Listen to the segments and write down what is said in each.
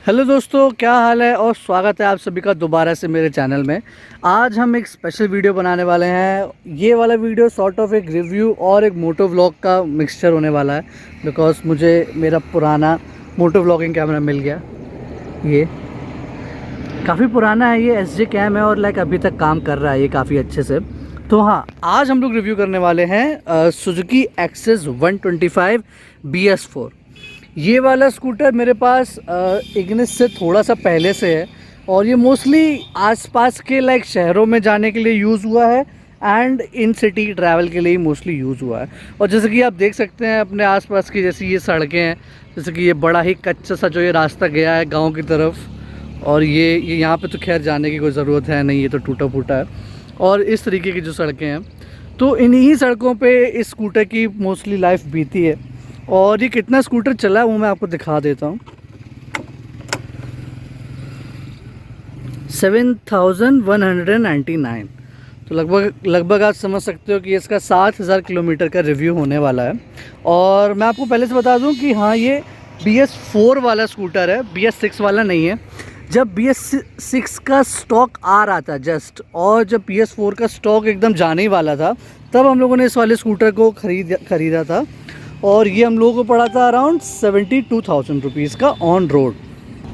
Hello दोस्तों, क्या हाल है और स्वागत है आप सभी का दोबारा से मेरे चैनल में। आज हम एक स्पेशल वीडियो बनाने वाले हैं। ये वाला वीडियो सॉर्ट ऑफ एक रिव्यू और एक मोटो व्लॉग का मिक्सचर होने वाला है, बिकॉज मुझे मेरा पुराना मोटो व्लॉगिंग कैमरा मिल गया। ये काफ़ी पुराना है, ये SJ कैम है और अभी तक काम कर रहा है ये काफ़ी अच्छे से। तो हाँ, आज हम लोग रिव्यू करने वाले हैं सुजुकी एक्सेस 125 BS4। ये वाला स्कूटर मेरे पास इग्निस से थोड़ा सा पहले से है और ये मोस्टली आसपास के शहरों में जाने के लिए यूज़ हुआ है एंड इन सिटी ट्रैवल के लिए मोस्टली यूज़ हुआ है। और जैसे कि आप देख सकते हैं अपने आसपास की जैसी ये सड़कें हैं, जैसे कि ये बड़ा ही कच्चा सा जो ये रास्ता गया है गांव की तरफ, और ये यहाँ पे तो खैर जाने की कोई ज़रूरत है नहीं, ये तो टूटा फूटा है। और इस तरीके की जो सड़कें हैं, तो इन्हीं सड़कों पे इस स्कूटर की मोस्टली लाइफ बीती है। और ये कितना स्कूटर चला है वो मैं आपको दिखा देता हूँ। 7199। तो लगभग आप समझ सकते हो कि इसका 7000 किलोमीटर का रिव्यू होने वाला है। और मैं आपको पहले से बता दूं कि हाँ, ये BS4 वाला स्कूटर है, BS6 वाला नहीं है। जब BS6 का स्टॉक आ रहा था जस्ट, और जब BS4 का स्टॉक एकदम जाने ही वाला था, तब हम लोगों ने इस वाले स्कूटर को ख़रीदा था। और ये हम लोगों को पड़ा था अराउंड 72,000 रुपीज़ का ऑन रोड।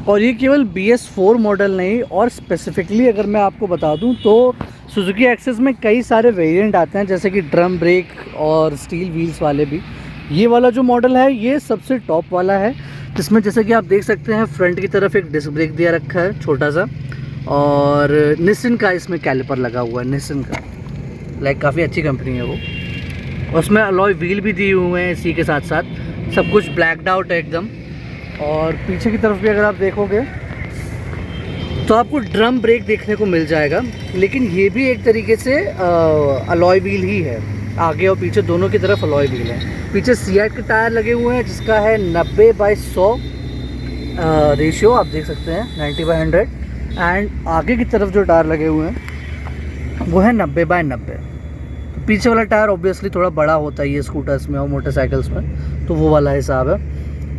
और ये केवल BS4 मॉडल नहीं, और स्पेसिफिकली अगर मैं आपको बता दूं तो सुजुकी एक्सेस में कई सारे वेरिएंट आते हैं, जैसे कि ड्रम ब्रेक और स्टील व्हील्स वाले भी। ये वाला जो मॉडल है ये सबसे टॉप वाला है, जिसमें जैसे कि आप देख सकते हैं फ्रंट की तरफ एक डिस्क ब्रेक दिया रखा है छोटा सा, और निसिन का इसमें कैलिपर लगा हुआ है, निसिन का। काफ़ी अच्छी कंपनी है वो। उसमें अलॉय व्हील भी दिए हुए हैं इसी के साथ साथ, सब कुछ ब्लैकड आउट है एकदम। और पीछे की तरफ भी अगर आप देखोगे तो आपको ड्रम ब्रेक देखने को मिल जाएगा, लेकिन ये भी एक तरीके से अलॉय व्हील ही है। आगे और पीछे दोनों की तरफ अलॉय व्हील है। पीछे सीएट के टायर लगे हुए हैं, जिसका है 90/100 रेशियो, आप देख सकते हैं 90/100। एंड आगे की तरफ जो टायर लगे हुए हैं वो है 90/90। पीछे वाला टायर ऑब्वियसली थोड़ा बड़ा होता है ये स्कूटर्स में और मोटरसाइकिल्स में, तो वो वाला हिसाब है।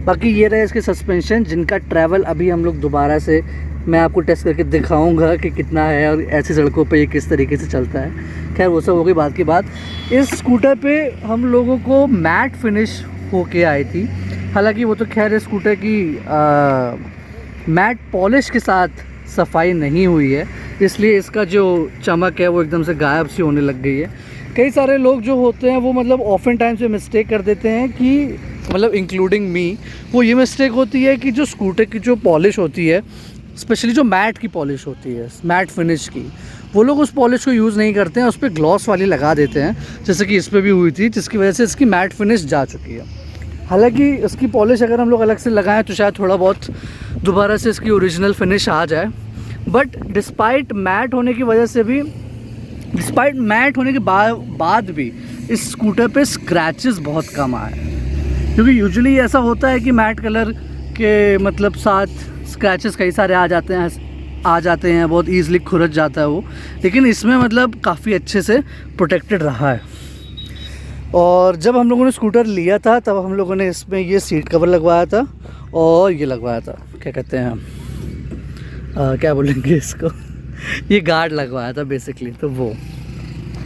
बाकी ये रहे इसके सस्पेंशन, जिनका ट्रैवल अभी हम लोग दोबारा से मैं आपको टेस्ट करके दिखाऊंगा कि कितना है और ऐसी सड़कों पे ये किस तरीके से चलता है। खैर वो सब हो गई बात की बात। इस स्कूटर पे हम लोगों को मैट फिनिश होके आई थी। हालांकि वो तो खैर इस स्कूटर की मैट पॉलिश के साथ सफाई नहीं हुई है, इसलिए इसका जो चमक है वो एकदम से गायब सी होने लग गई है। कई सारे लोग जो होते हैं वो ऑफन टाइम से मिस्टेक कर देते हैं कि इंक्लूडिंग मी, वो ये मिस्टेक होती है कि जो स्कूटर की जो पॉलिश होती है, स्पेशली जो मैट की पॉलिश होती है, मैट फिनिश की, वो लोग उस पॉलिश को यूज़ नहीं करते हैं, उस पर ग्लॉस वाली लगा देते हैं, जैसे कि इस पर भी हुई थी, जिसकी वजह से इसकी मैट फिनिश जा चुकी है। हालांकि इसकी पॉलिश अगर हम लोग अलग से लगाएं तो शायद थोड़ा बहुत दोबारा से इसकी ओरिजिनल फिनिश आ जाए। बट डिस्पाइट मैट होने की बाद भी इस स्कूटर पे स्क्रैचेस बहुत कम आए, क्योंकि यूजुअली ऐसा होता है कि मैट कलर के साथ स्क्रैचेस कई सारे आ जाते हैं, बहुत ईजिली खुरच जाता है वो। लेकिन इसमें काफ़ी अच्छे से प्रोटेक्टेड रहा है। और जब हम लोगों ने स्कूटर लिया था तब हम लोगों ने इसमें ये सीट कवर लगवाया था, और ये लगवाया था, क्या कहते हैं क्या बोलेंगे इसको ये गार्ड लगवाया था बेसिकली। तो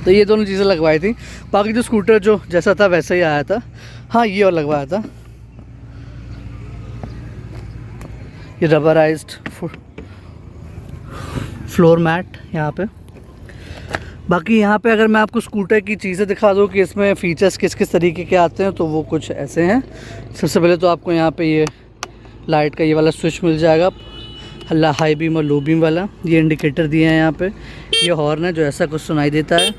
ये दोनों चीज़ें लगवाई थी। बाकी जो स्कूटर जो जैसा था वैसा ही आया था। हाँ, ये और लगवाया था, ये रबराइज्ड फ्लोर मैट यहाँ पे। बाकी यहाँ पे अगर मैं आपको स्कूटर की चीज़ें दिखा दूँ कि इसमें फ़ीचर्स किस किस तरीके के आते हैं, तो वो कुछ ऐसे हैं। सबसे पहले तो आपको यहाँ पे ये लाइट का ये वाला स्विच मिल जाएगा, हाई बीम और लो बीम वाला। ये इंडिकेटर दिए हैं यहाँ पे। ये हॉर्न है जो ऐसा कुछ सुनाई देता है।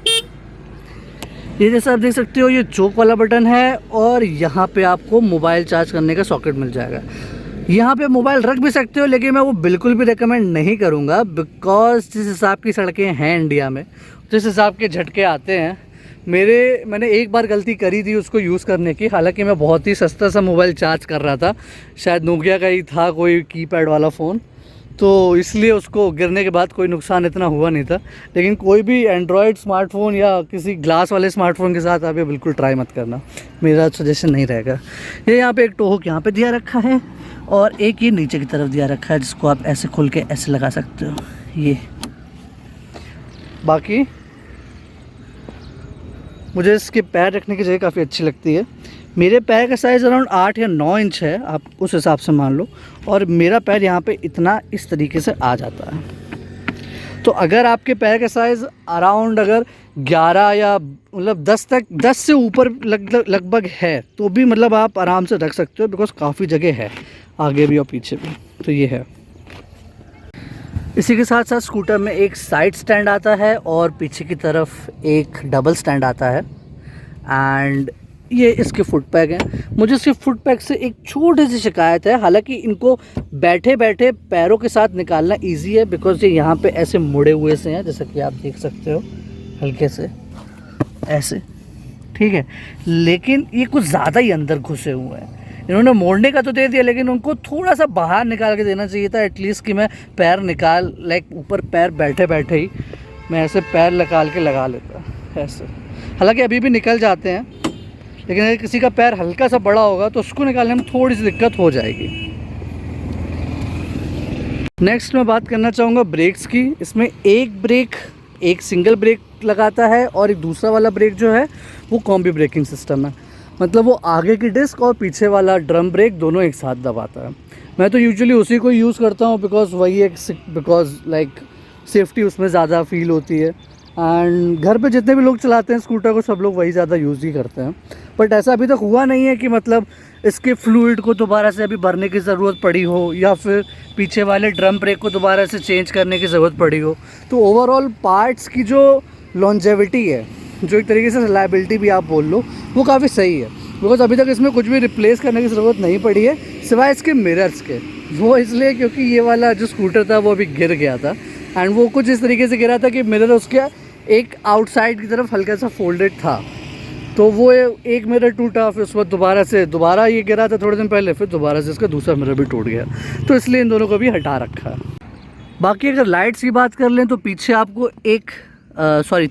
ये जैसा आप देख सकते हो ये चोक वाला बटन है, और यहाँ पे आपको मोबाइल चार्ज करने का सॉकेट मिल जाएगा। यहाँ पे मोबाइल रख भी सकते हो, लेकिन मैं वो बिल्कुल भी रेकमेंड नहीं करूँगा, बिकॉज जिस हिसाब की सड़कें हैं इंडिया में, जिस हिसाब के झटके आते हैं, मैंने एक बार गलती करी थी उसको यूज़ करने की। हालांकि मैं बहुत ही सस्ता सा मोबाइल चार्ज कर रहा था, शायद नोकिया का ही था कोई कीपैड वाला फ़ोन, तो इसलिए उसको गिरने के बाद कोई नुकसान इतना हुआ नहीं था। लेकिन कोई भी एंड्रॉयड स्मार्टफ़ोन या किसी ग्लास वाले स्मार्टफ़ोन के साथ आप ये बिल्कुल ट्राई मत करना, मेरा सजेशन नहीं रहेगा। ये यहाँ पे एक टोहक यहाँ पे दिया रखा है, और एक ये नीचे की तरफ दिया रखा है जिसको आप ऐसे खोल के ऐसे लगा सकते हो। ये बाकी मुझे इसके पैर रखने की जगह काफ़ी अच्छी लगती है। मेरे पैर का साइज़ अराउंड 8 या 9 इंच है, आप उस हिसाब से मान लो, और मेरा पैर यहाँ पे इतना इस तरीके से आ जाता है। तो अगर आपके पैर का साइज़ अराउंड अगर 11 या मतलब 10 से ऊपर लगभग है तो भी मतलब आप आराम से रख सकते हो, बिकॉज़ काफ़ी जगह है आगे भी और पीछे भी। तो ये है। इसी के साथ साथ स्कूटर में एक साइड स्टैंड आता है और पीछे की तरफ एक डबल स्टैंड आता है। एंड ये इसके फुट पैक हैं। मुझे इसके फुट पैक से एक छोटी सी शिकायत है, हालांकि इनको बैठे बैठे पैरों के साथ निकालना इजी है, बिकॉज ये यहाँ पे ऐसे मुड़े हुए से हैं, जैसा कि आप देख सकते हो हल्के से ऐसे, ठीक है। लेकिन ये कुछ ज़्यादा ही अंदर घुसे हुए हैं। इन्होंने मोड़ने का तो दे दिया, लेकिन उनको थोड़ा सा बाहर निकाल के देना चाहिए था एटलीस्ट, कि मैं पैर निकाल ऊपर पैर बैठे बैठे ही मैं ऐसे पैर निकाल के लगा लेता ऐसे। हालांकि अभी भी निकल जाते हैं, लेकिन अगर किसी का पैर हल्का सा बड़ा होगा तो उसको निकालने में थोड़ी सी दिक्कत हो जाएगी। नेक्स्ट मैं बात करना चाहूँगा ब्रेक्स की। इसमें एक सिंगल ब्रेक लगाता है और एक दूसरा वाला ब्रेक जो है वो कॉम्बी ब्रेकिंग सिस्टम है। मतलब वो आगे की डिस्क और पीछे वाला ड्रम ब्रेक दोनों एक साथ दबाता है। मैं तो यूजुअली उसी को यूज़ करता हूँ, बिकॉज लाइक सेफ्टी उसमें ज़्यादा फील होती है। एंड घर पे जितने भी लोग चलाते हैं स्कूटर को, सब लोग वही ज़्यादा यूज़ ही करते हैं। बट ऐसा अभी तक हुआ नहीं है कि मतलब इसके फ्लूइड को दोबारा से अभी भरने की ज़रूरत पड़ी हो, या फिर पीछे वाले ड्रम ब्रेक को दोबारा से चेंज करने की ज़रूरत पड़ी हो। तो ओवरऑल पार्ट्स की जो लॉन्जेविटी है, जो एक तरीके से रिलायबिलिटी भी आप बोल लो, वो काफ़ी सही है। बिकॉज अभी तक इसमें कुछ भी रिप्लेस करने की ज़रूरत नहीं पड़ी है, सिवाय इसके मिरर्स के। वो इसलिए क्योंकि ये वाला जो स्कूटर था वो अभी गिर गया था, एंड वो कुछ इस तरीके से गिरा था कि मिरर उसके एक आउटसाइड की तरफ हल्का सा फोल्डेड था, तो वो एक मिरर टूटा। फिर उसके बाद दोबारा ये गिरा था थोड़े दिन पहले, फिर दोबारा से इसका दूसरा मिरर भी टूट गया। तो इसलिए इन दोनों को भी हटा रखा है। बाकी अगर लाइट्स की बात कर लें तो पीछे आपको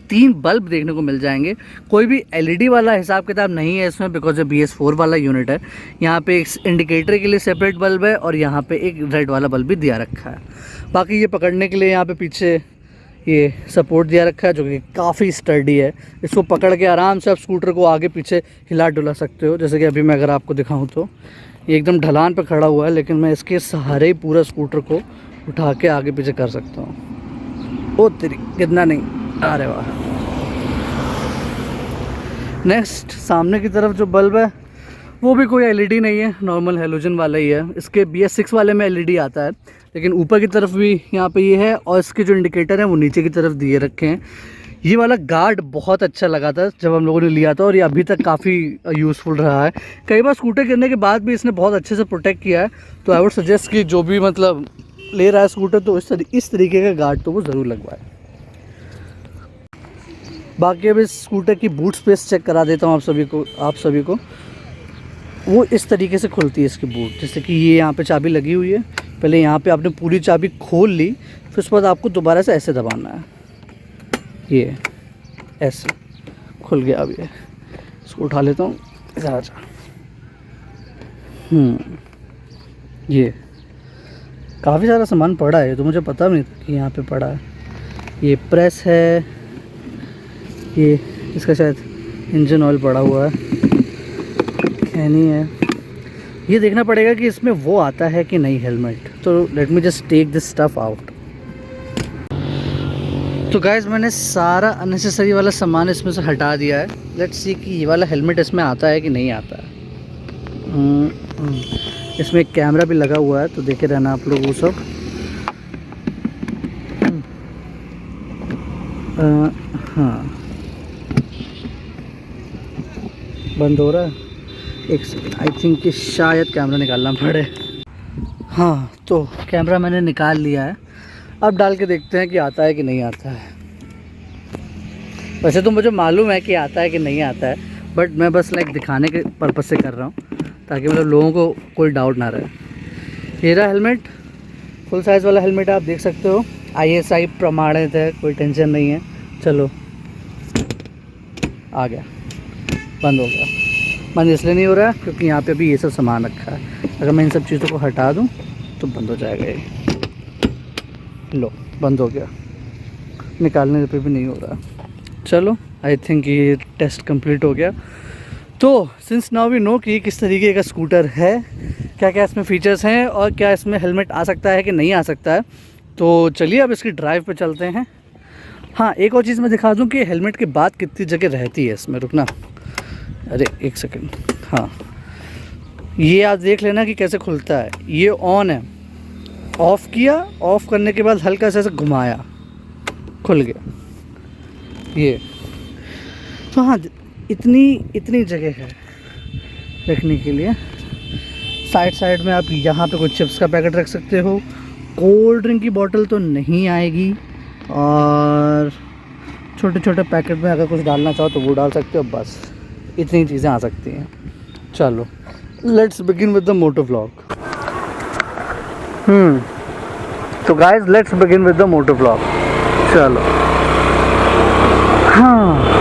3 बल्ब देखने को मिल जाएंगे। कोई भी एलईडी वाला हिसाब किताब नहीं है इसमें, बिकॉज ये BS4 वाला यूनिट है। यहाँ पे एक इंडिकेटर के लिए सेपरेट बल्ब है और यहाँ पे एक रेड वाला बल्ब भी दिया रखा है। बाकी ये पकड़ने के लिए यहाँ पे पीछे ये सपोर्ट दिया रखा है, जो कि काफ़ी स्टर्डी है। इसको पकड़ के आराम से आप स्कूटर को आगे पीछे हिला डुला सकते हो। जैसे कि अभी मैं अगर आपको दिखाऊं तो ये एकदम ढलान पे खड़ा हुआ है, लेकिन मैं इसके सहारे ही पूरा स्कूटर को उठा के आगे पीछे कर सकता हूँ। ओ तेरी, कितना नहीं, अरे वाह। नेक्स्ट सामने की तरफ जो बल्ब है वो भी कोई एलईडी नहीं है, नॉर्मल हैलोजन वाला ही है। इसके BS6 वाले में एलईडी आता है, लेकिन ऊपर की तरफ भी यहाँ पे ये है, और इसके जो इंडिकेटर हैं वो नीचे की तरफ दिए रखे हैं। ये वाला गार्ड बहुत अच्छा लगा था जब हम लोगों ने लिया था, और ये अभी तक काफ़ी यूज़फुल रहा है। कई बार स्कूटर गिरने के बाद भी इसने बहुत अच्छे से प्रोटेक्ट किया है। तो आई वुड सजेस्ट कि जो भी मतलब ले रहा है स्कूटर, तो इस तरीके का गार्ड तो वो ज़रूर लगवाए। बाकी अब इस स्कूटर की बूट स्पेस चेक करा देता हूँ आप सभी को। वो इस तरीके से खुलती है इसकी बूट, जैसे कि ये यहाँ पे चाबी लगी हुई है। पहले यहाँ पे आपने पूरी चाबी खोल ली, फिर उसके बाद आपको दोबारा से ऐसे दबाना है, ये ऐसे खुल गया। अब ये इसको उठा लेता हूँ, ये काफ़ी सारा सामान पड़ा है, तो मुझे पता भी नहीं था कि यहाँ पे पड़ा है। ये प्रेस है, ये इसका शायद इंजन ऑयल पड़ा हुआ है, खैनी है। ये देखना पड़ेगा कि इसमें वो आता है कि नहीं हेलमेट। तो let me just take this stuff out. तो गाइज मैंने सारा अननेसेसरी वाला सामान इसमें से हटा दिया है। लेट्स सी कि ये वाला हेलमेट इसमें आता है कि नहीं आता है। इसमें एक कैमरा भी लगा हुआ है, तो देखे रहना आप लोग वो सब। हाँ, बंद हो रहा है, एक सेकंड। आई थिंक कि शायद कैमरा निकालना पड़े। हाँ, तो कैमरा मैंने निकाल लिया है। अब डाल के देखते हैं कि आता है कि नहीं आता है। वैसे तो मुझे मालूम है कि आता है कि नहीं आता है, बट मैं बस दिखाने के पर्पज़ से कर रहा हूँ, ताकि मतलब लोगों को कोई डाउट ना रहे। ये रहा हेलमेट, फुल साइज़ वाला हेलमेट आप देख सकते हो। ISI प्रमाणित है, कोई टेंशन नहीं है। चलो, आ गया, बंद हो गया। बंद इसलिए नहीं हो रहा है क्योंकि यहाँ पे अभी ये सब सामान रखा है। अगर मैं इन सब चीज़ों को हटा दूँ तो बंद हो जाएगा ये। लो बंद हो गया, निकालने पे भी नहीं हो रहा। चलो आई थिंक ये टेस्ट कंप्लीट हो गया। तो सिंस नाउ वी नो कि किस तरीके का स्कूटर है, क्या क्या इसमें फ़ीचर्स हैं और क्या इसमें हेलमेट आ सकता है कि नहीं आ सकता है, तो चलिए अब इसकी ड्राइव पे चलते हैं। हाँ एक और चीज़ मैं दिखा दूँ कि हेलमेट के बाद कितनी जगह रहती है इसमें। रुकना, अरे एक सेकंड। हाँ ये आप देख लेना कि कैसे खुलता है। ये ऑन है, ऑफ़ किया, ऑफ़ करने के बाद हल्का सा ऐसे घुमाया, खुल गया ये। तो हाँ इतनी जगह है रखने के लिए। साइड में आप यहाँ पे कुछ चिप्स का पैकेट रख सकते हो, कोल्ड ड्रिंक की बोतल तो नहीं आएगी, और छोटे पैकेट में अगर कुछ डालना चाहो तो वो डाल सकते हो। बस इतनी चीज़ें आ सकती हैं। चलो let's begin with the moto vlog. तो guys let's begin with the moto vlog. चलो हाँ,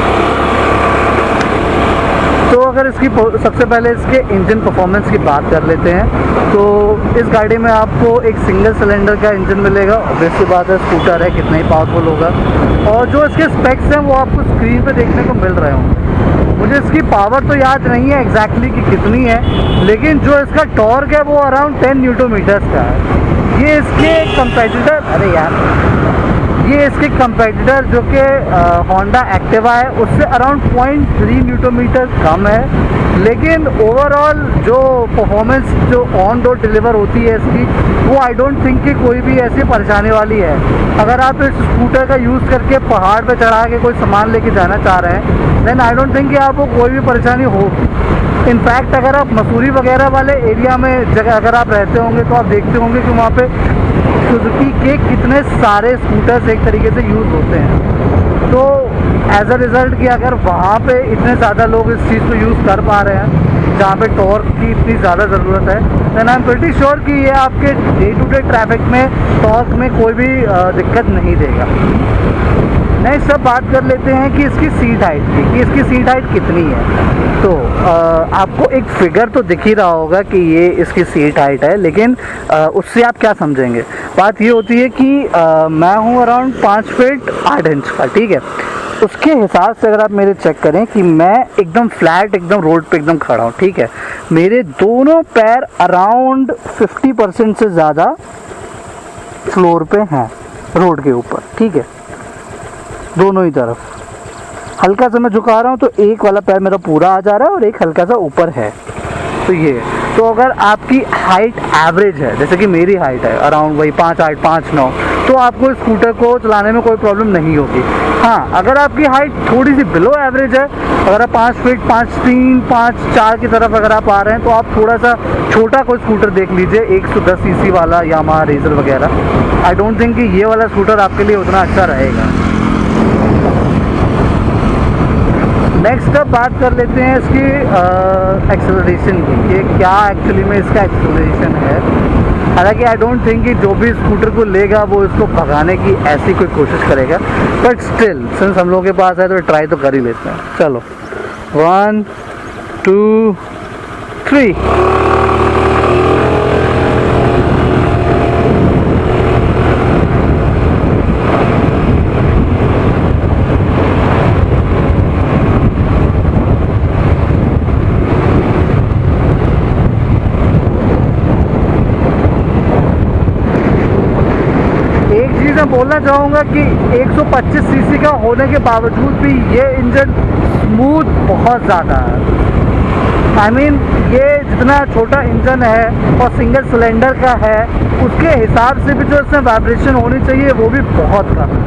तो अगर इसकी सबसे पहले इसके इंजन परफॉर्मेंस की बात कर लेते हैं, तो इस गाड़ी में आपको एक सिंगल सिलेंडर का इंजन मिलेगा। ऑब्वियस सी बात है, स्कूटर है, कितना ही पावरफुल होगा। और जो इसके स्पेक्स हैं वो आपको स्क्रीन पे देखने को मिल रहे होंगे। मुझे इसकी पावर तो याद नहीं है एग्जैक्टली कि कितनी है, लेकिन जो इसका टॉर्क है वो अराउंड 10 न्यूटन मीटर्स का है। ये इसके कंपेटिटर जो कि होंडा एक्टिवा है उससे अराउंड 0.3 न्यूटन मीटर कम है। लेकिन ओवरऑल जो परफॉर्मेंस जो ऑन रोड डिलीवर होती है इसकी, वो आई डोंट थिंक कि कोई भी ऐसी परेशानी वाली है। अगर आप इस स्कूटर का यूज़ करके पहाड़ पे चढ़ा के कोई सामान लेके जाना चाह रहे हैं, देन आई डोंट थिंक कि आपको कोई भी परेशानी होगी। इनफैक्ट अगर आप मसूरी वगैरह वाले एरिया में जगह अगर आप रहते होंगे तो आप देखते होंगे कि वहाँ पे सुजुकी के कितने सारे स्कूटर्स एक तरीके से यूज़ होते हैं। तो एज अ रिज़ल्ट कि अगर वहाँ पे इतने ज़्यादा लोग इस चीज़ को यूज़ कर पा रहे हैं जहाँ पे टॉर्क की इतनी ज़्यादा ज़रूरत है, then I am pretty sure कि ये आपके डे टू डे ट्रैफिक में टॉर्क में कोई भी दिक्कत नहीं देगा। नेक्स्ट अब बात कर लेते हैं कि इसकी सीट हाइट की, कि इसकी सीट हाइट कितनी है। तो आपको एक फिगर तो दिख ही रहा होगा कि ये इसकी सीट हाइट है, लेकिन उससे आप क्या समझेंगे। बात ये होती है कि मैं हूँ अराउंड 5 फीट 8 इंच का, ठीक है। उसके हिसाब से अगर आप मेरे चेक करें कि मैं एकदम फ्लैट एकदम रोड पे एकदम खड़ा हूँ, ठीक है। मेरे दोनों पैर अराउंड 50% से ज़्यादा फ्लोर पे हैं, रोड के ऊपर, ठीक है, दोनों ही तरफ। हल्का सा मैं झुका रहा हूँ तो एक वाला पैर मेरा पूरा आ जा रहा है और एक हल्का सा ऊपर है। तो ये, तो अगर आपकी हाइट एवरेज है, जैसे कि मेरी हाइट है अराउंड वही 5'8", 5'9", तो आपको इस स्कूटर को चलाने में कोई प्रॉब्लम नहीं होगी। हाँ अगर आपकी हाइट थोड़ी सी बिलो एवरेज है, अगर आप 5 फीट 5'3", 5'4" की तरफ अगर आप आ रहे हैं, तो आप थोड़ा सा छोटा कोई स्कूटर देख लीजिए, 110 सीसी वाला यामाहा रेजर वगैरह। आई डोंट थिंक कि ये वाला स्कूटर आपके लिए उतना अच्छा रहेगा। नेक्स्ट अब बात कर लेते हैं इसकी एक्सेलरेशन की, कि क्या एक्चुअली में इसका एक्सेलरेशन है। हालांकि आई डोंट थिंक कि जो भी स्कूटर को लेगा वो इसको भगाने की ऐसी कोई कोशिश करेगा, बट स्टिल सिंस हम लोगों के पास है तो ट्राई तो कर ही लेते हैं। चलो 1 2 3। मैं बोलना चाहूँगा कि 125 सीसी का होने के बावजूद भी ये इंजन स्मूथ बहुत ज़्यादा है। आई मीन ये जितना छोटा इंजन है और सिंगल सिलेंडर का है, उसके हिसाब से भी जो इसमें वाइब्रेशन होनी चाहिए वो भी बहुत कम है।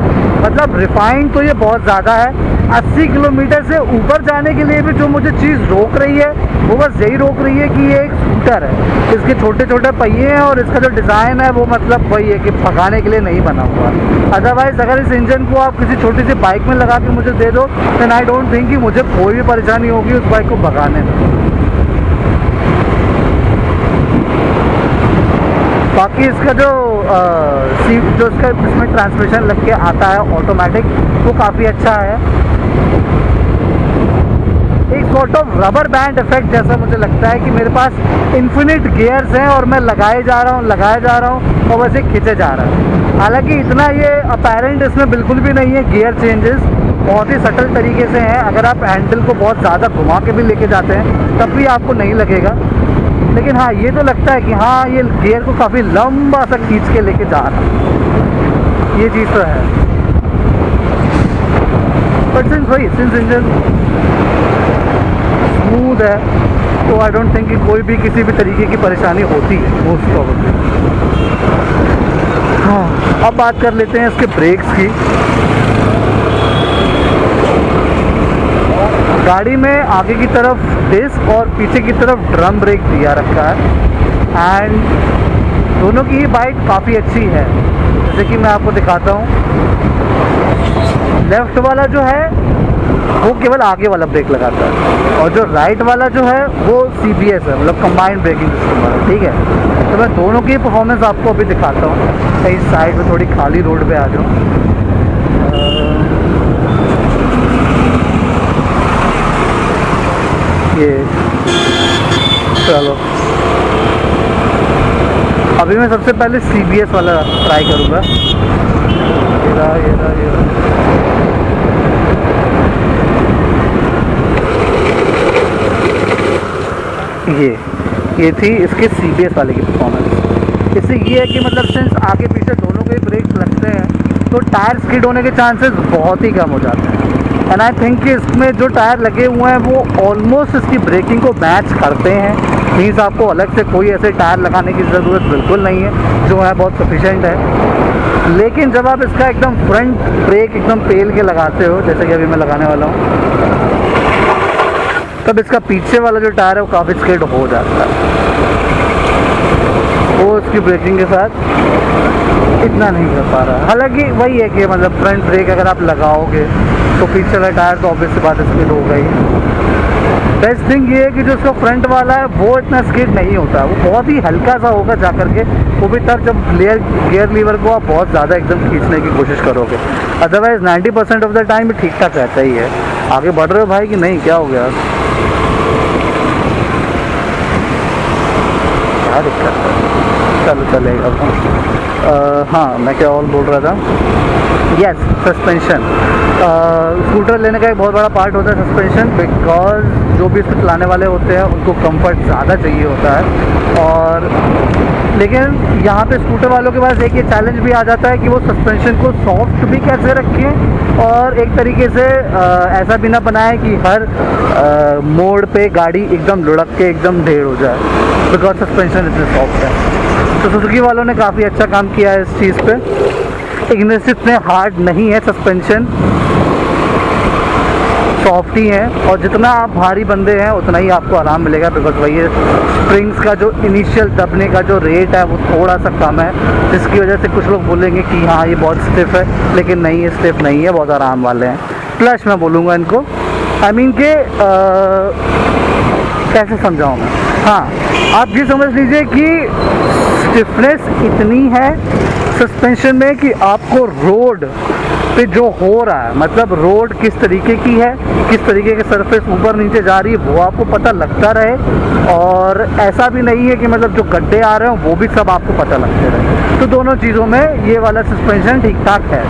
मतलब रिफाइंड तो ये बहुत ज़्यादा है। 80 किलोमीटर से ऊपर जाने के लिए भी जो मुझे चीज़ रोक रही है वो बस यही रोक रही है कि ये एक स्कूटर है, इसके छोटे छोटे पहिए हैं और इसका जो डिज़ाइन है वो मतलब वही है कि भगाने के लिए नहीं बना हुआ। अदरवाइज़ अगर इस इंजन को आप किसी छोटी सी बाइक में लगा के मुझे दे दो, देन आई डोंट थिंक कि मुझे कोई भी परेशानी होगी उस बाइक को भगाने में। बाकी इसका जो सीट जो इसमें ट्रांसमिशन लग के आता है ऑटोमेटिक, वो काफ़ी अच्छा है। एक sort of rubber band effect जैसा मुझे लगता है कि मेरे पास इन्फिनिट गियर्स हैं और मैं लगाए जा रहा हूँ और वैसे खींचे जा रहा है। हालांकि इतना ये अपेरेंट इसमें बिल्कुल भी नहीं है। गियर चेंजेस बहुत ही सटल तरीके से हैं। अगर आप हैंडल को बहुत ज़्यादा घुमा के भी लेके जाते हैं तब भी आपको नहीं लगेगा, लेकिन हाँ ये तो लगता है कि हाँ ये गियर को काफ़ी लंबा सा खींच के लेके जा रहा है, ये चीज़ तो है। बट सिंस इंजन स्मूथ है तो आई डोंट थिंक कि कोई भी किसी भी तरीके की परेशानी होती है मोस्ट प्रॉब्लली। हाँ, अब बात कर लेते हैं इसके ब्रेक्स की। गाड़ी में आगे की तरफ डिस्क और पीछे की तरफ ड्रम ब्रेक दिया रखा है एंड दोनों की ही बाइट काफ़ी अच्छी है। जैसे कि मैं आपको दिखाता हूँ, लेफ्ट वाला जो है वो केवल आगे वाला ब्रेक लगाता है और जो राइट वाला जो है वो CBS है, मतलब कंबाइंड ब्रेकिंग सिस्टम वाला। ठीक है, तो मैं दोनों की परफॉर्मेंस आपको अभी दिखाता हूँ। कहीं साइड में थोड़ी खाली रोड पे आ जाऊँ। ये चलो अभी मैं सबसे पहले CBS वाला ट्राई करूँगा। ये थी इसके CBS वाले की परफॉर्मेंस। इससे ये है कि मतलब सिंस आगे पीछे दोनों के ब्रेक लगते हैं तो टायर स्किड होने के चांसेस बहुत ही कम हो जाते हैं। एंड आई थिंक कि इसमें जो टायर लगे हुए हैं वो ऑलमोस्ट इसकी ब्रेकिंग को मैच करते हैं। मीन्स आपको अलग से कोई ऐसे टायर लगाने की ज़रूरत बिल्कुल नहीं है, जो है बहुत सफिशेंट है। लेकिन जब आप इसका एकदम फ्रंट ब्रेक एकदम पेल के लगाते हो, जैसे कि अभी मैं लगाने वाला हूँ, तब इसका पीछे वाला जो टायर है वो काफ़ी स्किड हो जाता है। वो इसकी ब्रेकिंग के साथ इतना नहीं कर पा रहा। हालांकि वही है कि मतलब फ्रंट ब्रेक अगर आप लगाओगे तो पीछे वाला टायर तो ऑब्वियस सी बात स्किड होगा ही। बेस्ट थिंग ये है कि जो उसका फ्रंट वाला है वो इतना स्किड नहीं होता, वो बहुत ही हल्का सा होगा जा करके, वो भी तब जब गियर लीवर को आप बहुत ज़्यादा एकदम खींचने की कोशिश करोगे। अदरवाइज 90% ऑफ द टाइम ठीक ठाक रहता ही है। आगे बढ़ रहे हो भाई कि नहीं, क्या हो गया, क्या दिक्कत है? चलो चलेगा। हाँ, मैं क्या और बोल रहा था, यस सस्पेंशन। स्कूटर लेने का एक बहुत बड़ा पार्ट होता है सस्पेंशन, बिकॉज जो भी इसको चलाने वाले होते हैं उनको कंफर्ट ज़्यादा चाहिए होता है। और लेकिन यहाँ पे स्कूटर वालों के पास एक ये चैलेंज भी आ जाता है कि वो सस्पेंशन को सॉफ्ट भी कैसे रखें और एक तरीके से ऐसा भी ना बनाए कि हर मोड़ पे गाड़ी एकदम लुढ़क के एकदम ढेर हो जाए, बिकॉज सस्पेंशन इतने सॉफ्ट है। तो सुजुकी वालों ने काफ़ी अच्छा काम किया है इस चीज़ पे। इग्निस इतने हार्ड नहीं है, सस्पेंशन सॉफ्ट ही है और जितना आप भारी बंदे हैं उतना ही आपको आराम मिलेगा, बिकॉज वही है स्प्रिंग्स का जो इनिशियल दबने का जो रेट है वो थोड़ा सा कम है, जिसकी वजह से कुछ लोग बोलेंगे कि हाँ ये बहुत स्टिफ है, लेकिन नहीं, ये स्टिफ नहीं है, बहुत आराम वाले हैं। प्लस मैं बोलूँगा इनको, आई मीन के कैसे समझाऊँ मैं, हाँ आप ये समझ लीजिए कि स्टिफनेस इतनी है सस्पेंशन में कि आपको रोड पे जो हो रहा है, मतलब रोड किस तरीके की है, किस तरीके के सरफेस ऊपर नीचे जा रही है, वो आपको पता लगता रहे। और ऐसा भी नहीं है कि मतलब जो गड्ढे आ रहे हो वो भी सब आपको पता लगते रहे। तो दोनों चीज़ों में ये वाला सस्पेंशन ठीक ठाक है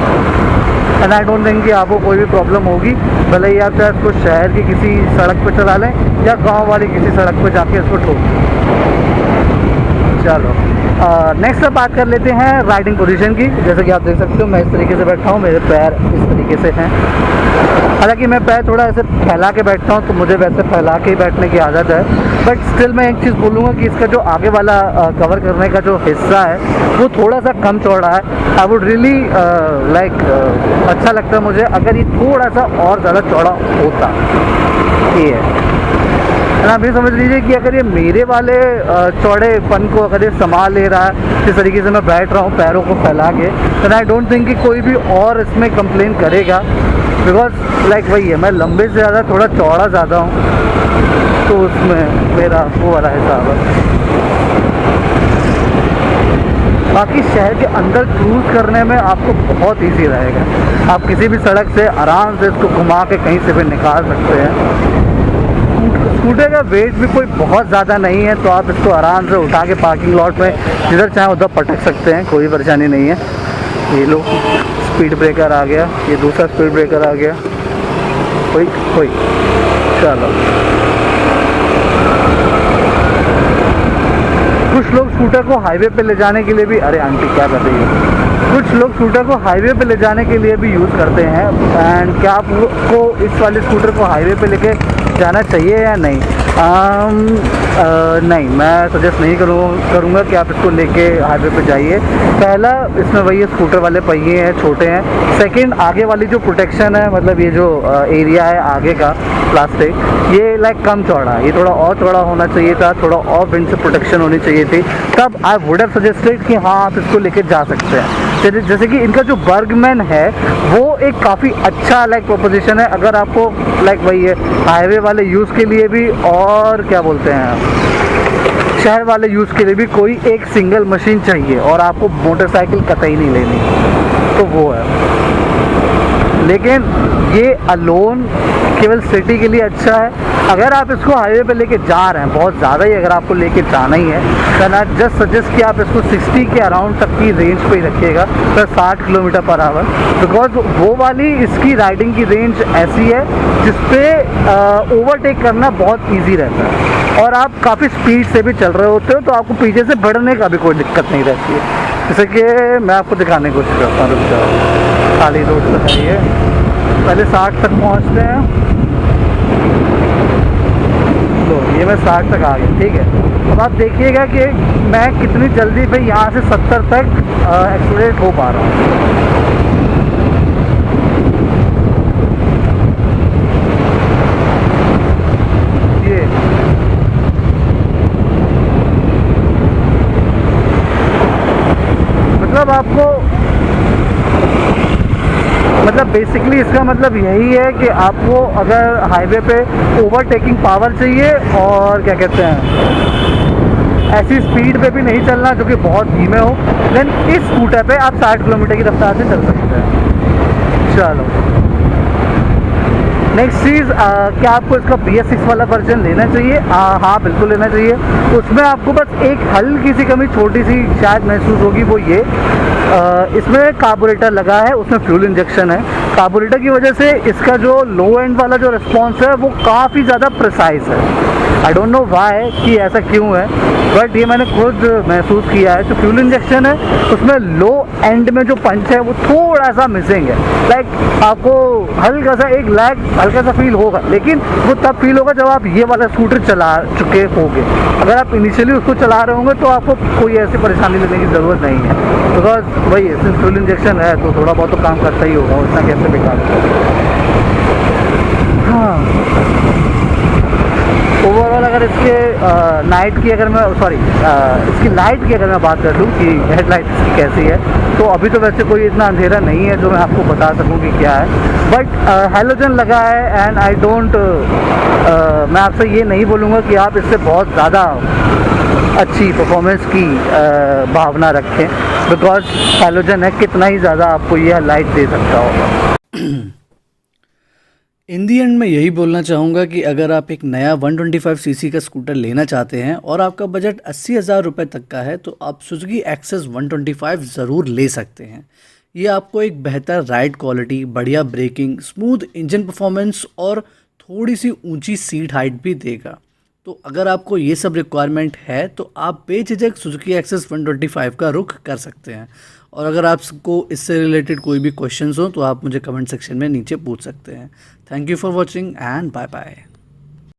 एंड आई डोंट थिंक कि आपको कोई भी प्रॉब्लम होगी, भले ही आप चाहे इसको शहर की किसी सड़क पर चला लें या गाँव वाली किसी सड़क पर जाके इसको ठोक। चलो नेक्स्ट अब बात कर लेते हैं राइडिंग पोजीशन की। जैसे कि आप देख सकते हो मैं इस तरीके से बैठा हूँ, मेरे पैर इस तरीके से हैं। हालांकि मैं पैर थोड़ा ऐसे फैला के बैठता हूँ तो मुझे वैसे फैला के ही बैठने की आदत है, बट स्टिल मैं एक चीज़ बोलूँगा कि इसका जो आगे वाला कवर करने का जो हिस्सा है वो थोड़ा सा कम चौड़ा है। आई वुड रियली अच्छा लगता है मुझे अगर ये थोड़ा सा और ज़्यादा चौड़ा होता। ये है, आप ये समझ लीजिए कि अगर ये मेरे वाले चौड़ेपन को अगर ये संभाल ले रहा है, जिस तरीके से मैं बैठ रहा हूँ पैरों को फैला के, तो आई डोंट थिंक कि कोई भी और इसमें कंप्लेन करेगा, बिकॉज लाइक वही है, मैं लंबे से ज़्यादा थोड़ा चौड़ा ज़्यादा हूँ, तो उसमें मेरा वो वाला हिसाब है। बाकी शहर के अंदर क्रूज़ करने में आपको बहुत ईजी रहेगा, आप किसी भी सड़क से आराम से इसको घुमा के कहीं से भी निकाल सकते हैं। स्कूटर का वेट भी कोई बहुत ज़्यादा नहीं है, तो आप इसको आराम से उठा के पार्किंग लॉट में जिधर चाहें उधर पटक सकते हैं, कोई परेशानी नहीं है। ये लो स्पीड ब्रेकर आ गया, ये दूसरा स्पीड ब्रेकर आ गया, कोई चलो। कुछ लोग स्कूटर को हाईवे पे ले जाने के लिए भी, अरे आंटी क्या कर रही है, कुछ लोग स्कूटर को हाईवे पे ले जाने के लिए भी यूज़ करते हैं। एंड क्या आपको इस वाले स्कूटर को हाईवे पे लेके जाना चाहिए या नहीं? नहीं, मैं सजेस्ट नहीं करूँगा कि आप इसको लेके हाईवे पे जाइए। पहला, इसमें वही स्कूटर वाले पहिए हैं, छोटे हैं। सेकंड, आगे वाली जो प्रोटेक्शन है, मतलब ये जो एरिया है आगे का प्लास्टिक, ये लाइक कम चौड़ा है, ये थोड़ा और चौड़ा होना चाहिए था, थोड़ा और विंड से प्रोटेक्शन होनी चाहिए थी, तब आई वुड हैव सजेस्टेड कि हाँ आप इसको लेके जा सकते हैं। जैसे कि इनका जो बर्गमैन है वो एक काफ़ी अच्छा लाइक प्रोपोजिशन है, अगर आपको लाइक वही है हाईवे वाले यूज़ के लिए भी, और क्या बोलते हैं शहर वाले यूज़ के लिए भी कोई एक सिंगल मशीन चाहिए और आपको मोटरसाइकिल कतई नहीं लेनी, तो वो है। लेकिन ये अलोन केवल सिटी के लिए अच्छा है। अगर आप इसको हाईवे पे लेके जा रहे हैं, बहुत ज़्यादा ही अगर आपको लेके जाना ही है, तो आई जस्ट सजेस्ट कि आप इसको 60 के अराउंड तक की रेंज पे ही रखिएगा, तो 60 किलोमीटर पर आवर, बिकॉज वो वाली इसकी राइडिंग की रेंज ऐसी है जिसपे ओवरटेक करना बहुत ईजी रहता है, और आप काफ़ी स्पीड से भी चल रहे होते हो, तो आपको पीछे से बढ़ने का भी कोई दिक्कत नहीं रहती है। जैसे कि मैं आपको दिखाने की कोशिश करता हूँ, रुक जाओ, खाली रोड पर है, पहले 60 तक पहुँचते हैं। तो ये मैं 60 तक आ गया, ठीक है। अब आप देखिएगा कि मैं कितनी जल्दी पे यहाँ से 70 तक एक्सीलरेट हो पा रहा हूँ। मतलब आपको मतलब बेसिकली इसका मतलब यही है कि आपको अगर हाईवे पे ओवरटेकिंग पावर चाहिए और क्या कहते हैं ऐसी स्पीड पे भी नहीं चलना जो कि बहुत धीमे हो, देन इस स्कूटर पे आप 60 किलोमीटर की रफ्तार से चल सकते हैं। चलो नेक्स्ट चीज़, क्या आपको इसका BS6 वाला वर्जन लेना चाहिए? हाँ बिल्कुल लेना चाहिए। उसमें आपको बस एक हल्की सी कमी, छोटी सी शायद महसूस होगी, वो ये इसमें कार्बोरेटर लगा है, उसमें फ्यूल इंजेक्शन है। कार्बोरेटर की वजह से इसका जो लो एंड वाला जो रिस्पॉन्स है वो काफ़ी ज़्यादा प्रिसाइज है। आई डोंट नो वाई कि ऐसा क्यों है, बट ये मैंने खुद महसूस किया है। जो फ्यूल इंजेक्शन है उसमें लो एंड में जो पंच है वो थोड़ा सा मिसिंग है, लाइक आपको हल्का सा एक लैग हल्का सा फील होगा, लेकिन वो तब फील होगा जब आप ये वाला स्कूटर चला चुके होंगे। अगर आप इनिशियली उसको चला रहे होंगे तो आपको कोई ऐसी परेशानी लेने की ज़रूरत नहीं है, बिकॉज वही है, सिर्फ फ्यूल इंजेक्शन है तो थोड़ा बहुत तो काम करता ही होगा, उतना कैसे बेकार। हाँ, ओवरऑल अगर इसके नाइट की अगर मैं इसकी लाइट की अगर मैं बात कर लूँ कि हेडलाइट इसकी कैसी है, तो अभी तो वैसे कोई इतना अंधेरा नहीं है जो मैं आपको बता सकूँ कि क्या है, बट हैलोजन लगा है। एंड आई डोंट मैं आपसे ये नहीं बोलूँगा कि आप इससे बहुत ज़्यादा अच्छी परफॉर्मेंस की भावना रखें, बिकॉज हैलोजन है, कितना ही ज़्यादा आपको यह लाइट दे सकता होगा। इन दी एंड मैं यही बोलना चाहूँगा कि अगर आप एक नया 125 सीसी का स्कूटर लेना चाहते हैं और आपका बजट 80,000 रुपये तक का है, तो आप सुजुकी एक्सेस 125 ज़रूर ले सकते हैं। ये आपको एक बेहतर राइड क्वालिटी, बढ़िया ब्रेकिंग, स्मूथ इंजन परफॉर्मेंस और थोड़ी सी ऊंची सीट हाइट भी देगा। तो अगर आपको ये सब रिक्वायरमेंट है तो आप बेझिझक सुजुकी एक्सेस 125 का रुख कर सकते हैं। और अगर आपको इससे रिलेटेड कोई भी क्वेश्चंस हो तो आप मुझे कमेंट सेक्शन में नीचे पूछ सकते हैं। Thank you for watching and bye bye.